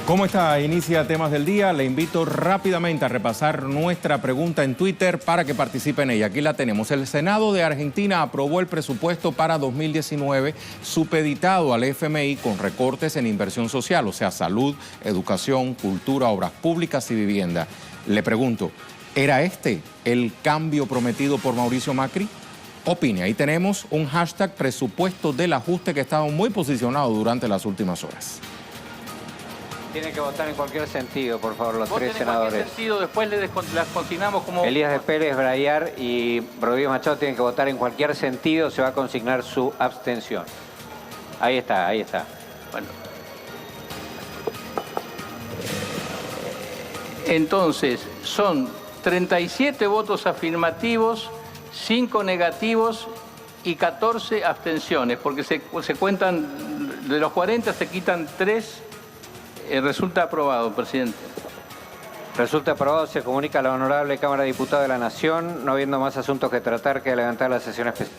¿Cómo está? Inicia Temas del Día. Le invito rápidamente a repasar nuestra pregunta en Twitter para que participe en ella. Aquí la tenemos. El Senado de Argentina aprobó el presupuesto para 2019 supeditado al FMI con recortes en inversión social, o sea, salud, educación, cultura, obras públicas y vivienda. Le pregunto, ¿era este el cambio prometido por Mauricio Macri? Opine. Ahí tenemos un hashtag presupuesto del ajuste que ha estado muy posicionado durante las últimas horas. Tiene que votar en cualquier sentido, por favor, los tres senadores. En cualquier sentido, después las consignamos como... Elías de Pérez, Brayar y Rodríguez Machado tienen que votar en cualquier sentido, se va a consignar su abstención. Ahí está, ahí está. Bueno. Entonces, son 37 votos afirmativos, 5 negativos y 14 abstenciones, porque se cuentan, de los 40 se quitan 3. Resulta aprobado, presidente. Resulta aprobado, se comunica a la Honorable Cámara de Diputados de la Nación, no habiendo más asuntos que tratar que levantar la sesión especial.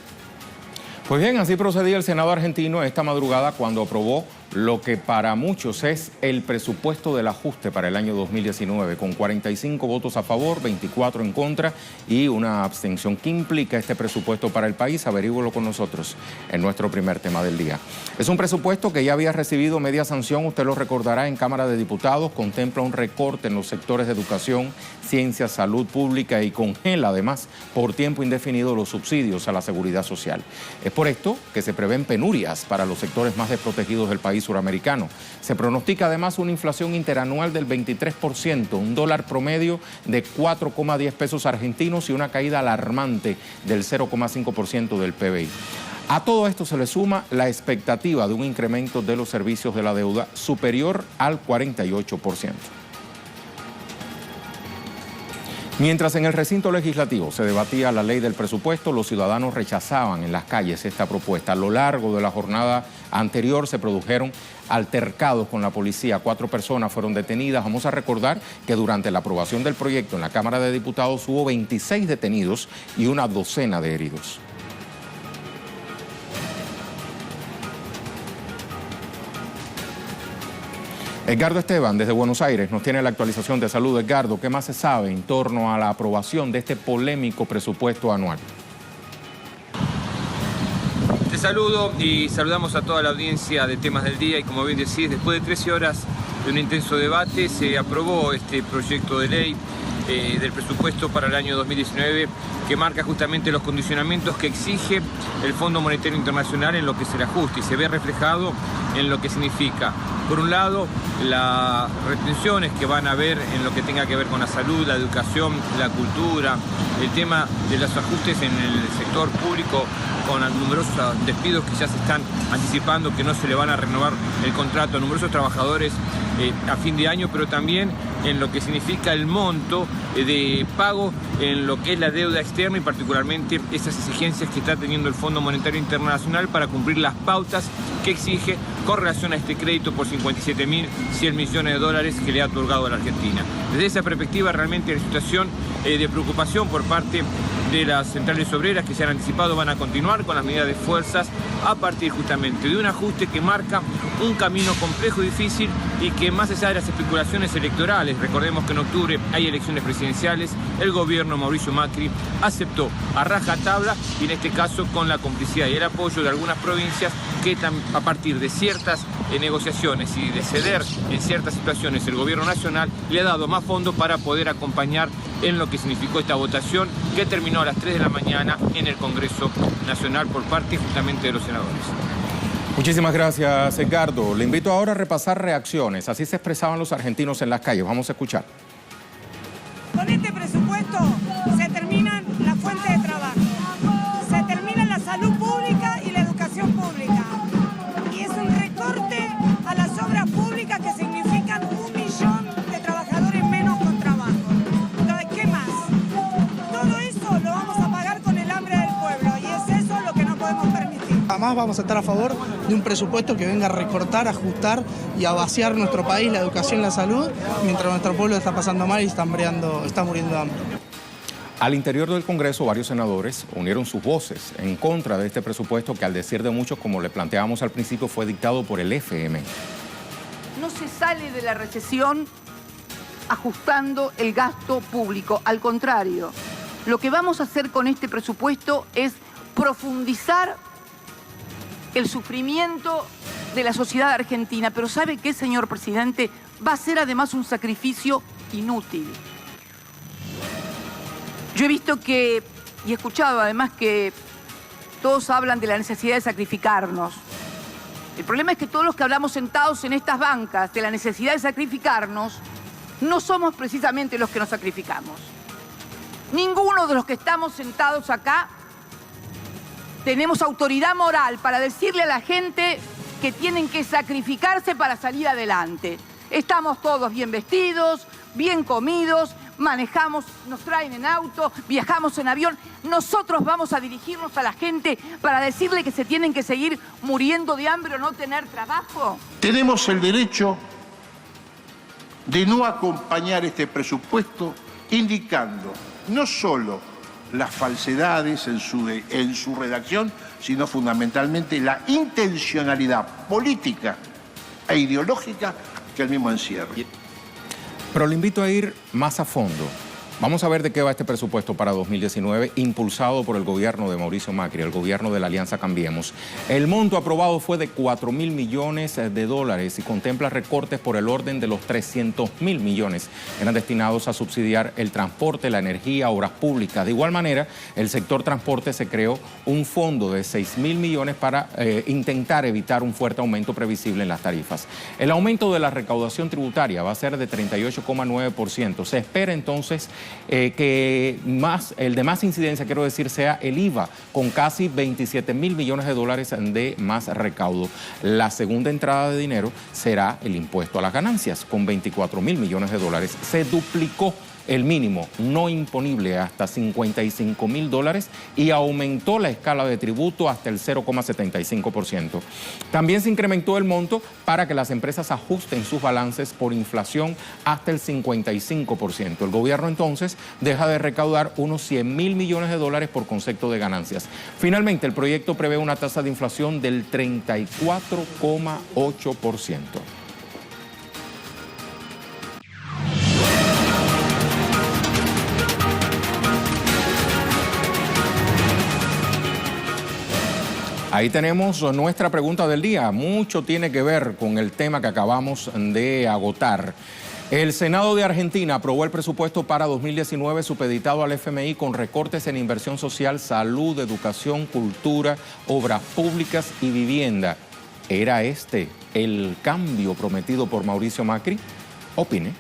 Pues bien, así procedía el Senado argentino esta madrugada cuando aprobó lo que para muchos es el presupuesto del ajuste para el año 2019, con 45 votos a favor, 24 en contra y una abstención. ¿Qué implica este presupuesto para el país? Averígüelo con nosotros en nuestro primer tema del día. Es un presupuesto que ya había recibido media sanción, usted lo recordará, en Cámara de Diputados, contempla un recorte en los sectores de educación, ciencia, salud pública y congela además por tiempo indefinido los subsidios a la seguridad social. Es por esto que se prevén penurias para los sectores más desprotegidos del país suramericano. Se pronostica además una inflación interanual del 23%, un dólar promedio de 4,10 pesos argentinos y una caída alarmante del 0,5% del PBI. A todo esto se le suma la expectativa de un incremento de los servicios de la deuda superior al 48%. Mientras en el recinto legislativo se debatía la ley del presupuesto, los ciudadanos rechazaban en las calles esta propuesta. A lo largo de la jornada anterior se produjeron altercados con la policía. 4 personas fueron detenidas. Vamos a recordar que durante la aprobación del proyecto en la Cámara de Diputados hubo 26 detenidos y una docena de heridos. Edgardo Esteban, desde Buenos Aires, nos tiene la actualización de salud. Edgardo, ¿qué más se sabe en torno a la aprobación de este polémico presupuesto anual? Te saludo y saludamos a toda la audiencia de Temas del Día y, como bien decís, después de 13 horas de un intenso debate se aprobó este proyecto de ley del presupuesto para el año 2019 que marca justamente los condicionamientos que exige el Fondo Monetario Internacional en lo que es el ajuste y se ve reflejado en lo que significa, por un lado, las restricciones que van a haber en lo que tenga que ver con la salud, la educación, la cultura, el tema de los ajustes en el sector público con numerosos despidos que ya se están anticipando que no se le van a renovar el contrato a numerosos trabajadores a fin de año, pero también en lo que significa el monto de pago en lo que es la deuda externa y particularmente esas exigencias que está teniendo el Fondo Monetario Internacional para cumplir las pautas que exige con relación a este crédito por 57.100 millones de dólares que le ha otorgado a la Argentina. Desde esa perspectiva, realmente la situación de preocupación por parte de las centrales obreras que se han anticipado van a continuar con las medidas de fuerzas a partir justamente de un ajuste que marca un camino complejo y difícil y que más allá de las especulaciones electorales, recordemos que en octubre hay elecciones presidenciales, el gobierno Mauricio Macri aceptó a rajatabla y en este caso con la complicidad y el apoyo de algunas provincias que a partir de ciertas negociaciones y de ceder en ciertas situaciones el gobierno nacional le ha dado más fondos para poder acompañar en lo que significó esta votación que terminó a las 3 de la mañana en el Congreso Nacional por parte justamente de los senadores. Muchísimas gracias, Edgardo. Le invito ahora a repasar reacciones. Así se expresaban los argentinos en las calles. Vamos a escuchar. Con este presupuesto se terminan las fuentes de trabajo, se termina la salud pública y la educación pública. Y es un recorte a las obras públicas que significan 1 millón de trabajadores menos con trabajo. Entonces, ¿qué más? Todo eso lo vamos a pagar con el hambre del pueblo y es eso lo que no podemos permitir. Jamás vamos a estar a favor de un presupuesto que venga a recortar, ajustar y a vaciar nuestro país, la educación, la salud, mientras nuestro pueblo está pasando mal y está muriendo de hambre. Al interior del Congreso, varios senadores unieron sus voces en contra de este presupuesto que, al decir de muchos, como le planteábamos al principio, fue dictado por el FMI. No se sale de la recesión ajustando el gasto público. Al contrario, lo que vamos a hacer con este presupuesto es profundizar el sufrimiento de la sociedad argentina. Pero ¿sabe qué, señor presidente? Va a ser además un sacrificio inútil. Yo he visto que, y he escuchado además que todos hablan de la necesidad de sacrificarnos. El problema es que todos los que hablamos sentados en estas bancas de la necesidad de sacrificarnos, no somos precisamente los que nos sacrificamos. Ninguno de los que estamos sentados acá tenemos autoridad moral para decirle a la gente que tienen que sacrificarse para salir adelante. Estamos todos bien vestidos, bien comidos, manejamos, nos traen en auto, viajamos en avión. Nosotros vamos a dirigirnos a la gente para decirle que se tienen que seguir muriendo de hambre o no tener trabajo. Tenemos el derecho de no acompañar este presupuesto indicando no solo las falsedades en su redacción, sino fundamentalmente la intencionalidad política e ideológica que el mismo encierra. Pero le invito a ir más a fondo. Vamos a ver de qué va este presupuesto para 2019, impulsado por el gobierno de Mauricio Macri, el gobierno de la Alianza Cambiemos. El monto aprobado fue de 4.000 millones de dólares y contempla recortes por el orden de los 300.000 millones. Eran destinados a subsidiar el transporte, la energía, obras públicas. De igual manera, el sector transporte se creó un fondo de 6.000 millones para intentar evitar un fuerte aumento previsible en las tarifas. El aumento de la recaudación tributaria va a ser de 38,9%. Se espera entonces que el de más incidencia, quiero decir, sea el IVA, con casi 27.000 millones de dólares de más recaudo. La segunda entrada de dinero será el impuesto a las ganancias, con 24.000 millones de dólares. Se duplicó el mínimo no imponible hasta 55.000 dólares y aumentó la escala de tributo hasta el 0,75%. También se incrementó el monto para que las empresas ajusten sus balances por inflación hasta el 55%. El gobierno entonces deja de recaudar unos 100.000 millones de dólares por concepto de ganancias. Finalmente, el proyecto prevé una tasa de inflación del 34,8%. Ahí tenemos nuestra pregunta del día. Mucho tiene que ver con el tema que acabamos de agotar. El Senado de Argentina aprobó el presupuesto para 2019 supeditado al FMI con recortes en inversión social, salud, educación, cultura, obras públicas y vivienda. ¿Era este el cambio prometido por Mauricio Macri? Opine.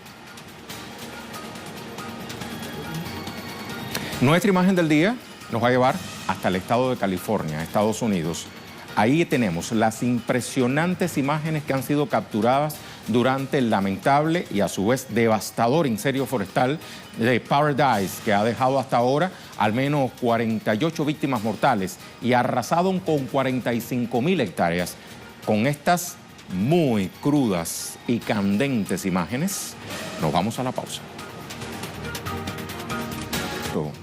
Nuestra imagen del día nos va a llevar hasta el estado de California, Estados Unidos. Ahí tenemos las impresionantes imágenes que han sido capturadas durante el lamentable y a su vez devastador incendio forestal de Paradise, que ha dejado hasta ahora al menos 48 víctimas mortales y arrasado con 45.000 hectáreas. Con estas muy crudas y candentes imágenes, nos vamos a la pausa.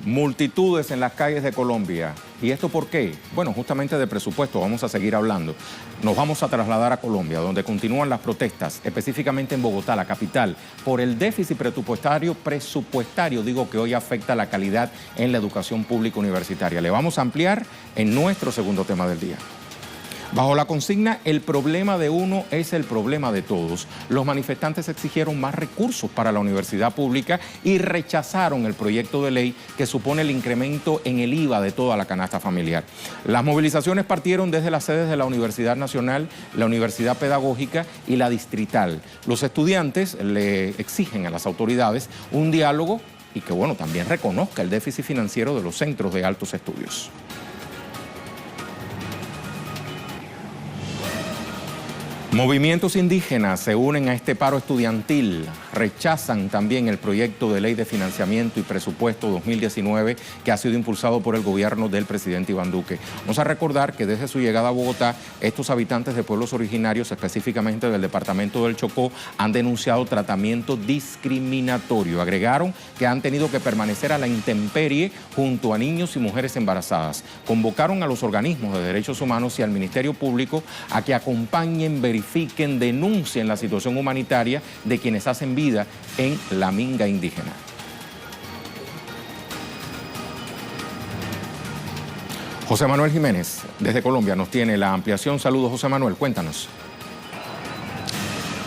Multitudes en las calles de Colombia. ¿Y esto por qué? Bueno, justamente de presupuesto vamos a seguir hablando. Nos vamos a trasladar a Colombia, donde continúan las protestas, específicamente en Bogotá, la capital, por el déficit presupuestario, digo, que hoy afecta la calidad en la educación pública universitaria. Le vamos a ampliar en nuestro segundo tema del día. Bajo la consigna, el problema de uno es el problema de todos, los manifestantes exigieron más recursos para la universidad pública y rechazaron el proyecto de ley que supone el incremento en el IVA de toda la canasta familiar. Las movilizaciones partieron desde las sedes de la Universidad Nacional, la Universidad Pedagógica y la Distrital. Los estudiantes le exigen a las autoridades un diálogo y que, bueno, también reconozca el déficit financiero de los centros de altos estudios. Movimientos indígenas se unen a este paro estudiantil, rechazan también el proyecto de ley de financiamiento y presupuesto 2019 que ha sido impulsado por el gobierno del presidente Iván Duque. Vamos a recordar que desde su llegada a Bogotá, estos habitantes de pueblos originarios, específicamente del departamento del Chocó, han denunciado tratamiento discriminatorio. Agregaron que han tenido que permanecer a la intemperie junto a niños y mujeres embarazadas. Convocaron a los organismos de derechos humanos y al Ministerio Público a que acompañen verificando verifiquen, denuncien la situación humanitaria de quienes hacen vida en la minga indígena. José Manuel Jiménez, desde Colombia, nos tiene la ampliación. Saludos, José Manuel, cuéntanos.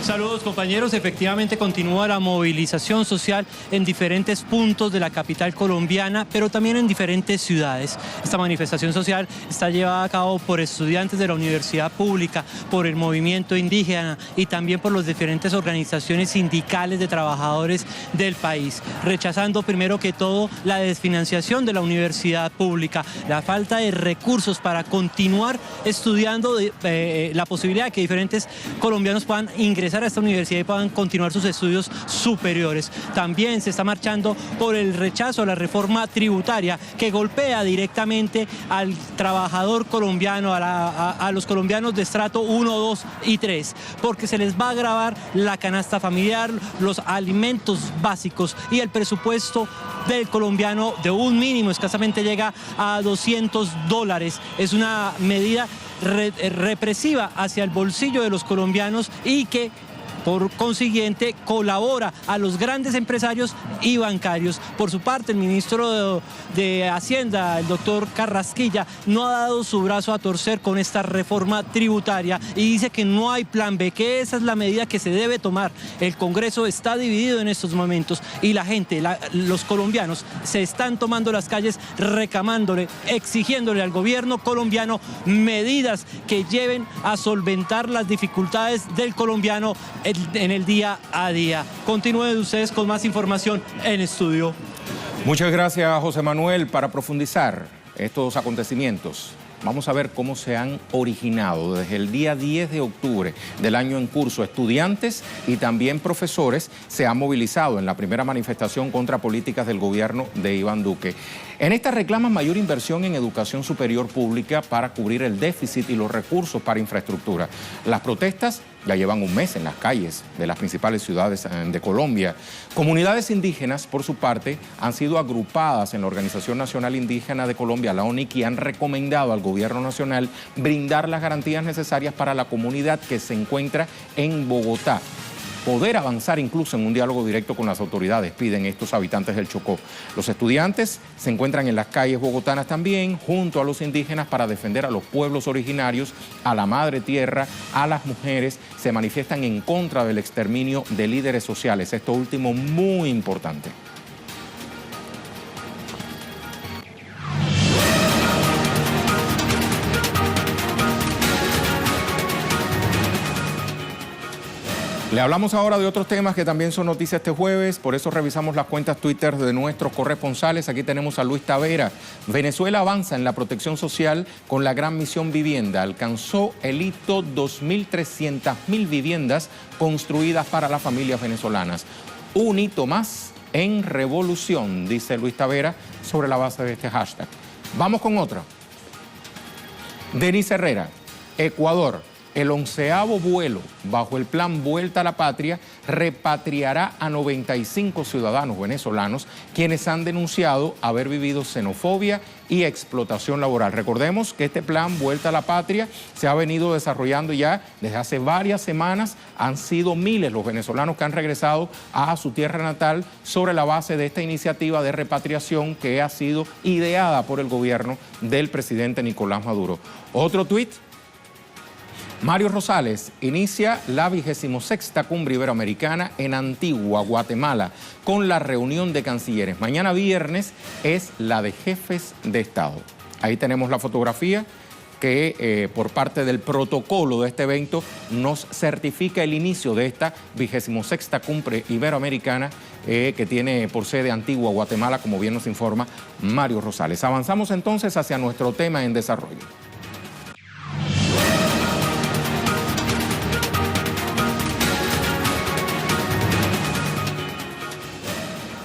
Saludos, compañeros. Efectivamente continúa la movilización social en diferentes puntos de la capital colombiana, pero también en diferentes ciudades. Esta manifestación social está llevada a cabo por estudiantes de la universidad pública, por el movimiento indígena y también por las diferentes organizaciones sindicales de trabajadores del país, rechazando primero que todo la desfinanciación de la universidad pública, la falta de recursos para continuar estudiando, la posibilidad de que diferentes colombianos puedan ingresar a esta universidad y puedan continuar sus estudios superiores. También se está marchando por el rechazo a la reforma tributaria que golpea directamente al trabajador colombiano, a los colombianos de estrato 1, 2 y 3, porque se les va a agravar la canasta familiar, los alimentos básicos y el presupuesto del colombiano de un mínimo escasamente llega a $200. Es una medida represiva hacia el bolsillo de los colombianos y que por consiguiente colabora a los grandes empresarios y bancarios. Por su parte, el ministro de Hacienda, el doctor Carrasquilla, no ha dado su brazo a torcer con esta reforma tributaria y dice que no hay plan B, que esa es la medida que se debe tomar. El Congreso está dividido en estos momentos y la gente, los colombianos, se están tomando las calles recamándole, exigiéndole al gobierno colombiano medidas que lleven a solventar las dificultades del colombiano en el día a día. Continúen ustedes con más información en estudio. Muchas gracias, José Manuel. Para profundizar estos acontecimientos, vamos a ver cómo se han originado desde el día 10 de octubre del año en curso. Estudiantes y también profesores se han movilizado en la primera manifestación contra políticas del gobierno de Iván Duque. En esta reclaman mayor inversión en educación superior pública para cubrir el déficit y los recursos para infraestructura. Las protestas ya llevan un mes en las calles de las principales ciudades de Colombia. Comunidades indígenas, por su parte, han sido agrupadas en la Organización Nacional Indígena de Colombia, la ONIC, y han recomendado al gobierno nacional brindar las garantías necesarias para la comunidad que se encuentra en Bogotá. Poder avanzar incluso en un diálogo directo con las autoridades, piden estos habitantes del Chocó. Los estudiantes se encuentran en las calles bogotanas también, junto a los indígenas, para defender a los pueblos originarios, a la madre tierra, a las mujeres. Se manifiestan en contra del exterminio de líderes sociales. Esto último muy importante. Le hablamos ahora de otros temas que también son noticias este jueves, por eso revisamos las cuentas Twitter de nuestros corresponsales. Aquí tenemos a Luis Tavera. Venezuela avanza en la protección social con la Gran Misión Vivienda. Alcanzó el hito 2.300.000 viviendas construidas para las familias venezolanas. Un hito más en revolución, dice Luis Tavera, sobre la base de este hashtag. Vamos con otra. Denise Herrera, Ecuador. El 11º vuelo bajo el plan Vuelta a la Patria repatriará a 95 ciudadanos venezolanos quienes han denunciado haber vivido xenofobia y explotación laboral. Recordemos que este plan Vuelta a la Patria se ha venido desarrollando ya desde hace varias semanas. Han sido miles los venezolanos que han regresado a su tierra natal sobre la base de esta iniciativa de repatriación que ha sido ideada por el gobierno del presidente Nicolás Maduro. Otro tuit. Mario Rosales inicia la 26ª Cumbre Iberoamericana en Antigua, Guatemala, con la reunión de cancilleres. Mañana viernes es la de jefes de Estado. Ahí tenemos la fotografía que por parte del protocolo de este evento nos certifica el inicio de esta 26ª Cumbre Iberoamericana que tiene por sede Antigua, Guatemala, como bien nos informa Mario Rosales. Avanzamos entonces hacia nuestro tema en desarrollo.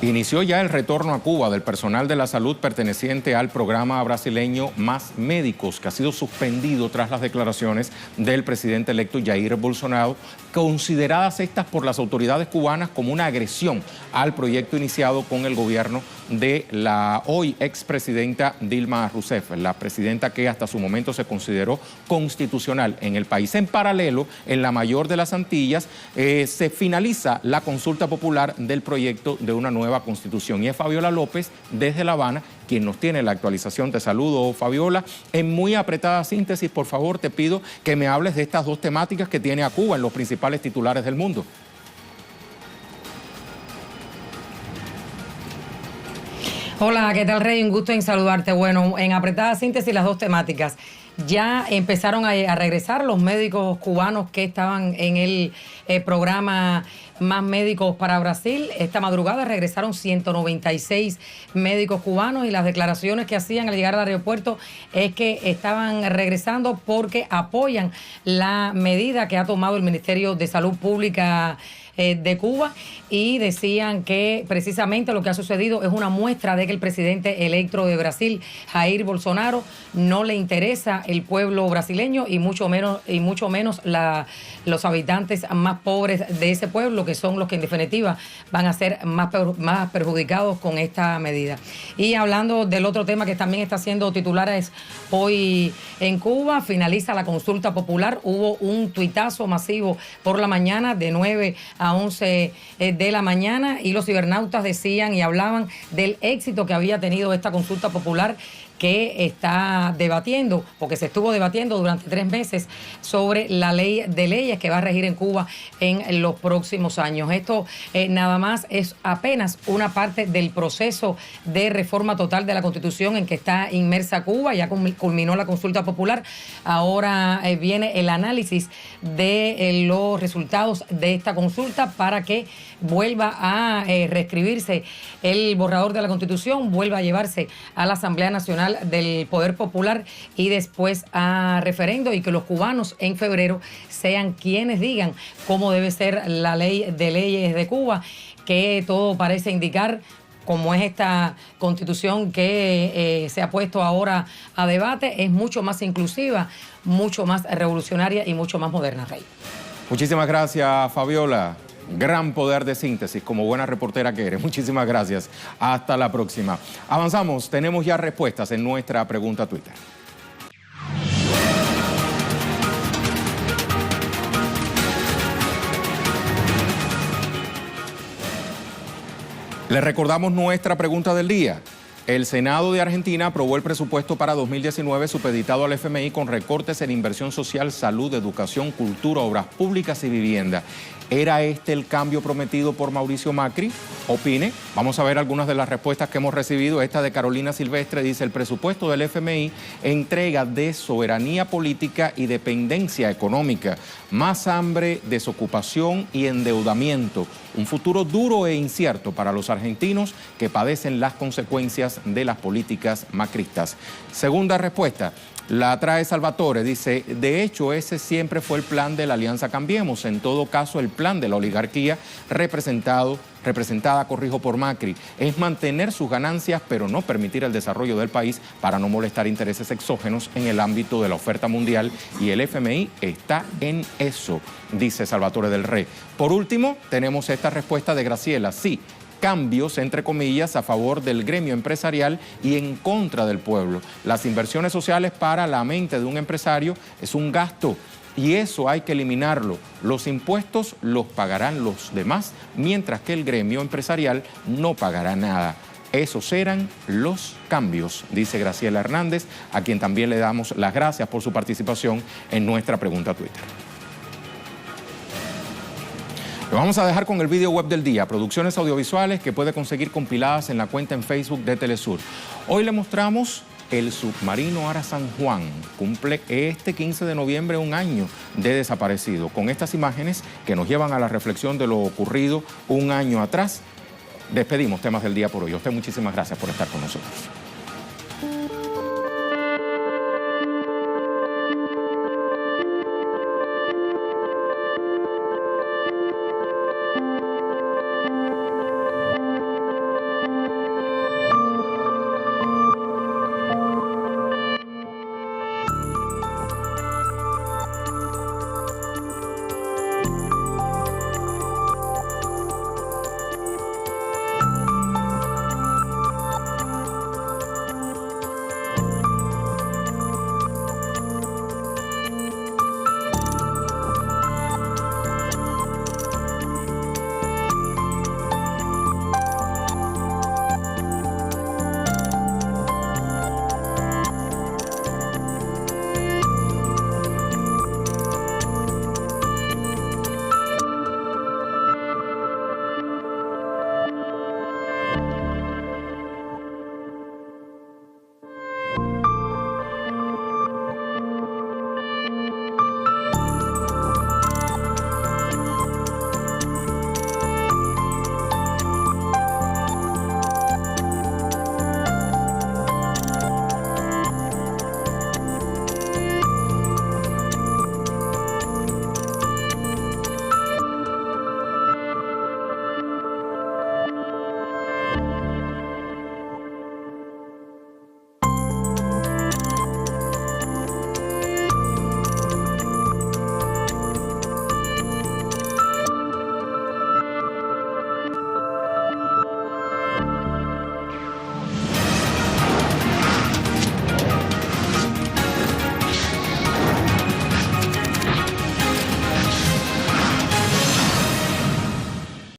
Inició ya el retorno a Cuba del personal de la salud perteneciente al programa brasileño Más Médicos, que ha sido suspendido tras las declaraciones del presidente electo Jair Bolsonaro, consideradas estas por las autoridades cubanas como una agresión al proyecto iniciado con el gobierno de la hoy expresidenta Dilma Rousseff, la presidenta que hasta su momento se consideró constitucional en el país. En paralelo, en la mayor de las Antillas, se finaliza la consulta popular del proyecto de una nueva constitución. Y es Fabiola López, desde La Habana, quien nos tiene la actualización. Te saludo, Fabiola. En muy apretada síntesis, por favor, te pido que me hables de estas dos temáticas que tiene a Cuba en los principales titulares del mundo. Hola, ¿qué tal, Rey? Un gusto en saludarte. Bueno, en apretada síntesis, las dos temáticas. Ya empezaron a regresar los médicos cubanos que estaban en el programa Más Médicos para Brasil. Esta madrugada regresaron 196 médicos cubanos y las declaraciones que hacían al llegar al aeropuerto es que estaban regresando porque apoyan la medida que ha tomado el Ministerio de Salud Pública de Cuba, y decían que precisamente lo que ha sucedido es una muestra de que el presidente electo de Brasil, Jair Bolsonaro, no le interesa el pueblo brasileño y mucho menos los habitantes más pobres de ese pueblo, que son los que en definitiva van a ser más perjudicados con esta medida. Y hablando del otro tema que también está siendo titulares hoy en Cuba, finaliza la consulta popular. Hubo un tuitazo masivo por la mañana de 9 a 11 de la mañana, y los cibernautas decían y hablaban del éxito que había tenido esta consulta popular, que está debatiendo, porque se estuvo debatiendo durante 3 meses sobre la ley de leyes que va a regir en Cuba en los próximos años. Esto nada más es apenas una parte del proceso de reforma total de la Constitución en que está inmersa Cuba. Ya culminó la consulta popular. Ahora viene el análisis de los resultados de esta consulta para que vuelva a reescribirse el borrador de la Constitución, vuelva a llevarse a la Asamblea Nacional del Poder Popular y después a referendo, y que los cubanos en febrero sean quienes digan cómo debe ser la ley de leyes de Cuba, que todo parece indicar, como es esta constitución que se ha puesto ahora a debate, es mucho más inclusiva, mucho más revolucionaria y mucho más moderna, Rey. Muchísimas gracias, Fabiola. Gran poder de síntesis, como buena reportera que eres. Muchísimas gracias. Hasta la próxima. Avanzamos. Tenemos ya respuestas en nuestra pregunta Twitter. Les recordamos nuestra pregunta del día. El Senado de Argentina aprobó el presupuesto para 2019 supeditado al FMI con recortes en inversión social, salud, educación, cultura, obras públicas y vivienda. ¿Era este el cambio prometido por Mauricio Macri? Opine. Vamos a ver algunas de las respuestas que hemos recibido. Esta de Carolina Silvestre dice: el presupuesto del FMI entrega de soberanía política y dependencia económica, más hambre, desocupación y endeudamiento. Un futuro duro e incierto para los argentinos que padecen las consecuencias de las políticas macristas. Segunda respuesta. La trae Salvatore, dice: de hecho ese siempre fue el plan de la Alianza Cambiemos, en todo caso el plan de la oligarquía representada, corrijo, por Macri, es mantener sus ganancias pero no permitir el desarrollo del país para no molestar intereses exógenos en el ámbito de la oferta mundial, y el FMI está en eso, dice Salvatore del Rey. Por último, tenemos esta respuesta de Graciela: sí, cambios, entre comillas, a favor del gremio empresarial y en contra del pueblo. Las inversiones sociales para la mente de un empresario es un gasto y eso hay que eliminarlo. Los impuestos los pagarán los demás, mientras que el gremio empresarial no pagará nada. Esos eran los cambios, dice Graciela Hernández, a quien también le damos las gracias por su participación en nuestra pregunta Twitter. Lo vamos a dejar con el video web del día, producciones audiovisuales que puede conseguir compiladas en la cuenta en Facebook de Telesur. Hoy le mostramos el submarino Ara San Juan. Cumple este 15 de noviembre un año de desaparecido. Con estas imágenes que nos llevan a la reflexión de lo ocurrido un año atrás, despedimos Temas del Día por hoy. A usted muchísimas gracias por estar con nosotros.